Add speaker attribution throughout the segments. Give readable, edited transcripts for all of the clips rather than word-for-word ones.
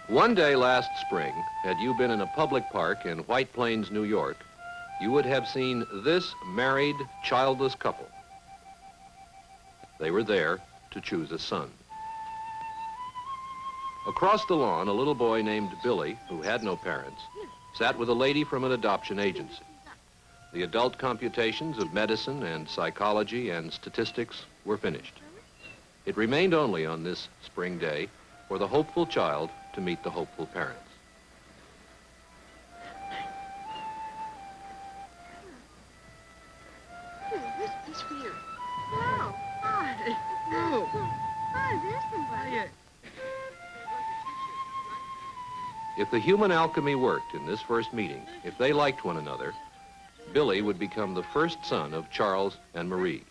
Speaker 1: One day last spring, had you been in a public park in White Plains, New York, you would have seen this married, childless couple. They were there to choose a son. Across the lawn, a little boy named Billy, who had no parents, sat with a lady from an adoption agency. The adult computations of medicine and psychology and statistics were finished. It remained only on this spring day for the hopeful child to meet the hopeful parents.
Speaker 2: This is weird.
Speaker 3: No. Hi. No. Hi, there's somebody.
Speaker 1: If the human alchemy worked in this first meeting, if they liked one another, Billy would become the first son of Charles and Marie.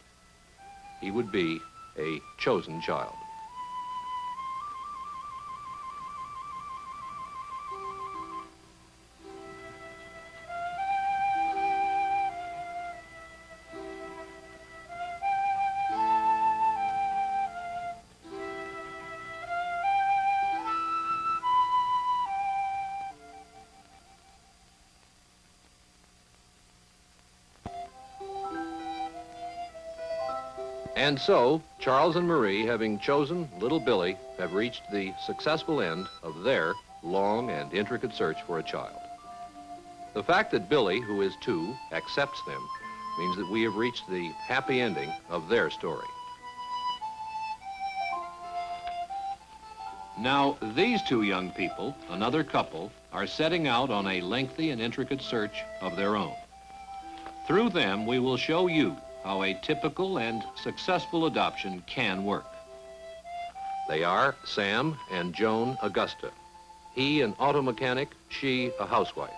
Speaker 1: He would be a chosen child. And so, Charles and Marie, having chosen little Billy, have reached the successful end of their long and intricate search for a child. The fact that Billy, who is 2, accepts them means that we have reached the happy ending of their story. Now, these 2 young people, another couple, are setting out on a lengthy and intricate search of their own. Through them, we will show you how a typical and successful adoption can work. They are Sam and Joan Augusta. He an auto mechanic, she a housewife.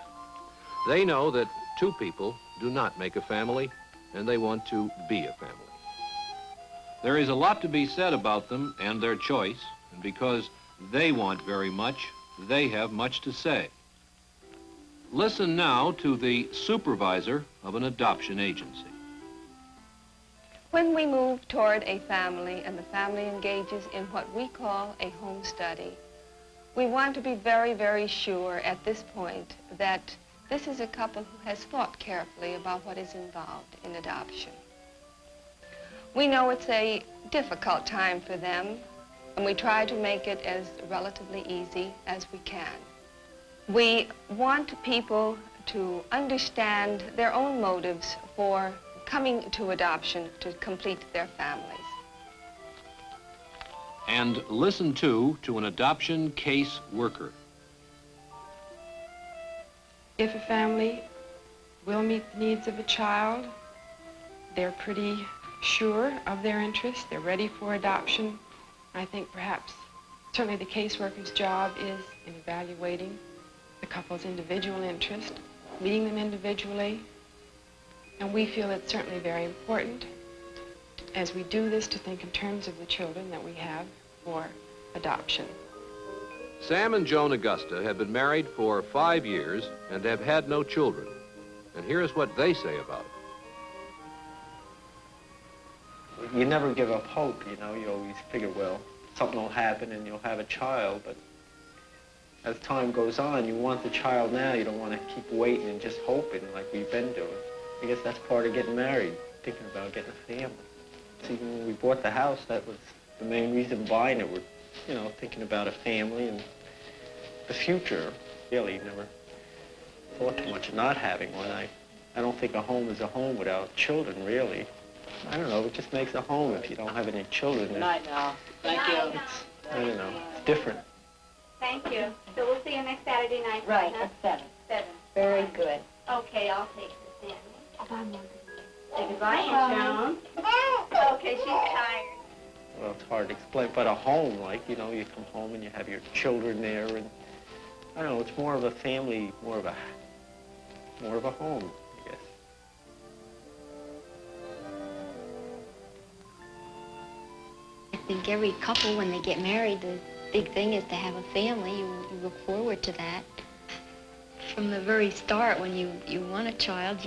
Speaker 1: They know that 2 people do not make a family, and they want to be a family. There is a lot to be said about them and their choice, and because they want very much, they have much to say. Listen now to the supervisor of an adoption agency.
Speaker 4: When we move toward a family and the family engages in what we call a home study, we want to be very, very sure at this point that this is a couple who has thought carefully about what is involved in adoption. We know it's a difficult time for them, and we try to make it as relatively easy as we can. We want people to understand their own motives for coming to adoption to complete their families.
Speaker 1: And listen to an adoption case worker.
Speaker 5: If a family will meet the needs of a child, they're pretty sure of their interests, they're ready for adoption. I think perhaps certainly the caseworker's job is in evaluating the couple's individual interest, meeting them individually. And we feel it's certainly very important as we do this to think in terms of the children that we have for adoption.
Speaker 1: Sam and Joan Augusta have been married for 5 years and have had no children. And here's what they say about it.
Speaker 6: You never give up hope, you know. You always figure, well, something will happen and you'll have a child, but as time goes on, you want the child now. You don't want to keep waiting and just hoping like we've been doing. I guess that's part of getting married, thinking about getting a family. See, when we bought the house, that was the main reason buying it. We're, you know, thinking about a family and the future. Really never thought too much of not having one. I don't think a home is a home without children, really. I don't know, it just makes a home if you don't have any children.
Speaker 2: Good night now. Thank you.
Speaker 6: I don't know, it's different.
Speaker 7: Thank you. So we'll see you next Saturday night.
Speaker 2: Right,
Speaker 7: huh?
Speaker 2: at 7.
Speaker 7: 7.
Speaker 2: Very good.
Speaker 7: Okay, I'll take this in.
Speaker 2: Bye, Mother.
Speaker 7: Say goodbye, Aunt Joan. Okay, she's tired.
Speaker 6: Well, it's hard to explain, but a home, like, you know, you come home and you have your children there, and I don't know, it's more of a family, more of a home, I guess.
Speaker 8: I think every couple, when they get married, the big thing is to have a family. You look forward to that. From the very start, when you want a child,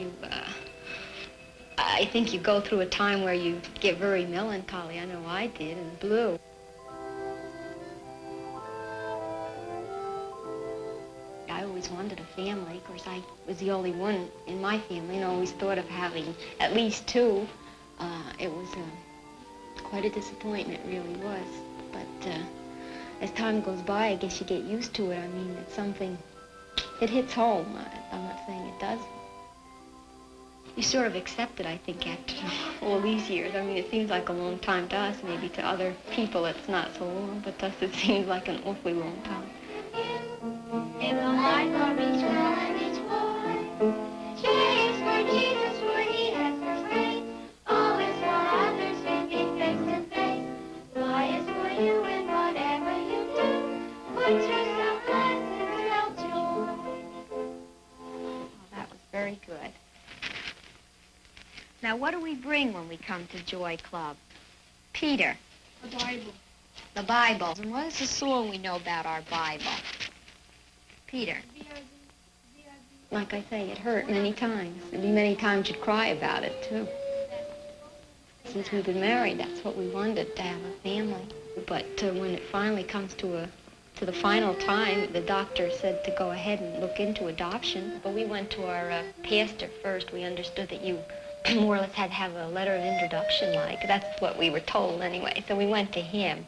Speaker 8: I think you go through a time where you get very melancholy. I know I did, and blue. family. Of course, I was the only one in my family and always thought of having at least two. It was quite a disappointment, really was. But as time goes by, I guess you get used to it. I mean, it's something, it hits home. I'm not saying it doesn't. You sort of accept it, I think, after all these years. I mean, it seems like a long time to us. Maybe to other people it's not so long, but to us it seems like an awfully long time.
Speaker 9: In the life of each man, each boy, J is for Jesus, for he has first place. O is for others who meet face to face. Y is for you in whatever you do. Put yourself last and tell joy.
Speaker 8: Oh, that was very good. Now, what do we bring when we come to Joy Club? Peter.
Speaker 3: The Bible.
Speaker 8: The Bible. And what is the song we know about our Bible? Peter. Like I say, it hurt many times. There'd be many times you'd cry about it, too. Since we've been married, that's what we wanted, to have a family. But when it finally comes to the final time, the doctor said to go ahead and look into adoption. But we went to our pastor first. We understood that you more or less had to have a letter of introduction, like. That's what we were told, anyway. So we went to him.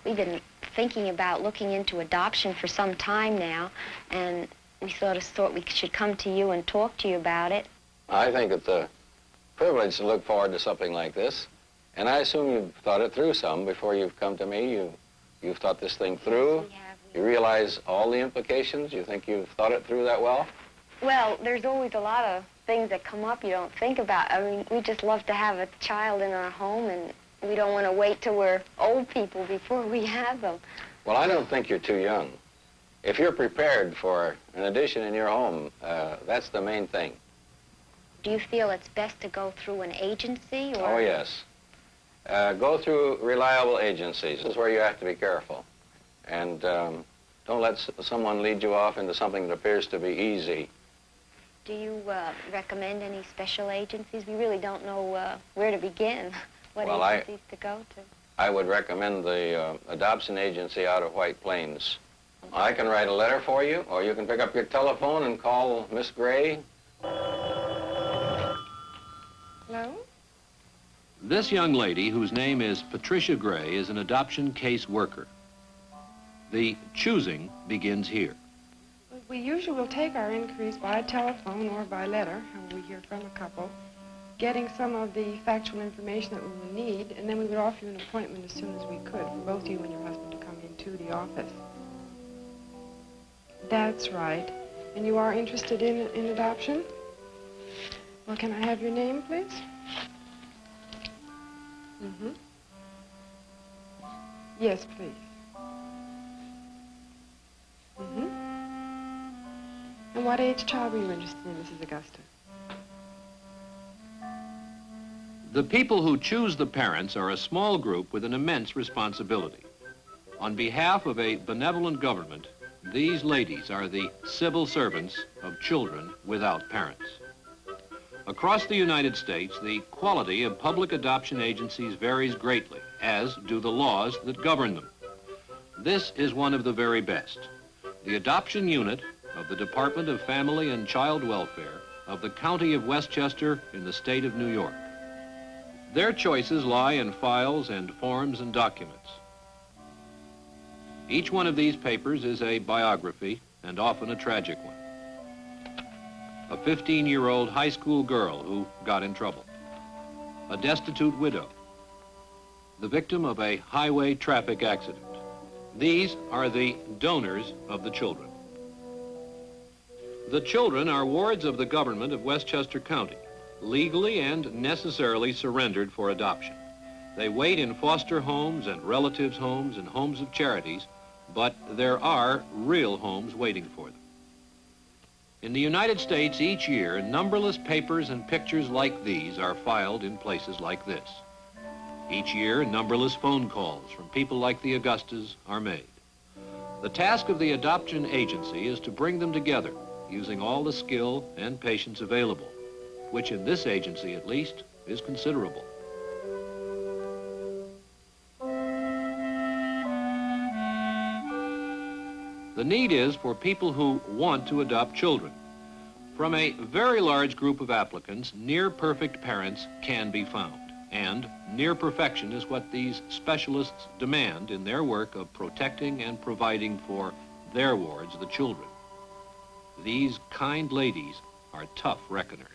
Speaker 8: We've been thinking about looking into adoption for some time now, and we sort of thought we should come to you and talk to you about it.
Speaker 10: I think it's a privilege to look forward to something like this, and I assume you've thought it through some before you've come to me. You've thought this thing through.
Speaker 8: Yes, we have.
Speaker 10: You realize all the implications. You think you've thought it through that well?
Speaker 8: Well, there's always a lot of things that come up you don't think about. I mean, we just love to have a child in our home, and we don't want to wait till we're old people before we have them.
Speaker 10: Well, I don't think you're too young. If you're prepared for an addition in your home, that's the main thing.
Speaker 8: Do you feel it's best to go through an agency, or?
Speaker 10: Oh, yes. Go through reliable agencies. This is where you have to be careful. And don't let someone lead you off into something that appears to be easy.
Speaker 8: Do you recommend any special agencies? We really don't know where to begin, what agencies to go to.
Speaker 10: I would recommend the adoption agency out of White Plains. I can write a letter for you, or you can pick up your telephone and call Miss Gray.
Speaker 5: Hello?
Speaker 1: This young lady, whose name is Patricia Gray, is an adoption case worker. The choosing begins here.
Speaker 5: We usually will take our inquiries by telephone or by letter, and we hear from a couple, getting some of the factual information that we will need, and then we would offer you an appointment as soon as we could for both you and your husband to come into the office. That's right. And you are interested in adoption? Well, can I have your name, please? Mm-hmm. Yes, please. Mm-hmm. And what age child were you interested in, Mrs. Augusta?
Speaker 1: The people who choose the parents are a small group with an immense responsibility. On behalf of a benevolent government, these ladies are the civil servants of children without parents. Across the United States, the quality of public adoption agencies varies greatly, as do the laws that govern them. This is one of the very best. The adoption unit of the Department of Family and Child Welfare of the County of Westchester in the state of New York. Their choices lie in files and forms and documents. Each one of these papers is a biography, and often a tragic one. A 15-year-old high school girl who got in trouble. A destitute widow. The victim of a highway traffic accident. These are the donors of the children. The children are wards of the government of Westchester County, legally and necessarily surrendered for adoption. They wait in foster homes and relatives' homes and homes of charities, but there are real homes waiting for them. In the United States, each year, numberless papers and pictures like these are filed in places like this. Each year, numberless phone calls from people like the Augustas are made. The task of the adoption agency is to bring them together, using all the skill and patience available, which in this agency, at least, is considerable. The need is for people who want to adopt children. From a very large group of applicants, near-perfect parents can be found. And near perfection is what these specialists demand in their work of protecting and providing for their wards, the children. These kind ladies are tough reckoners.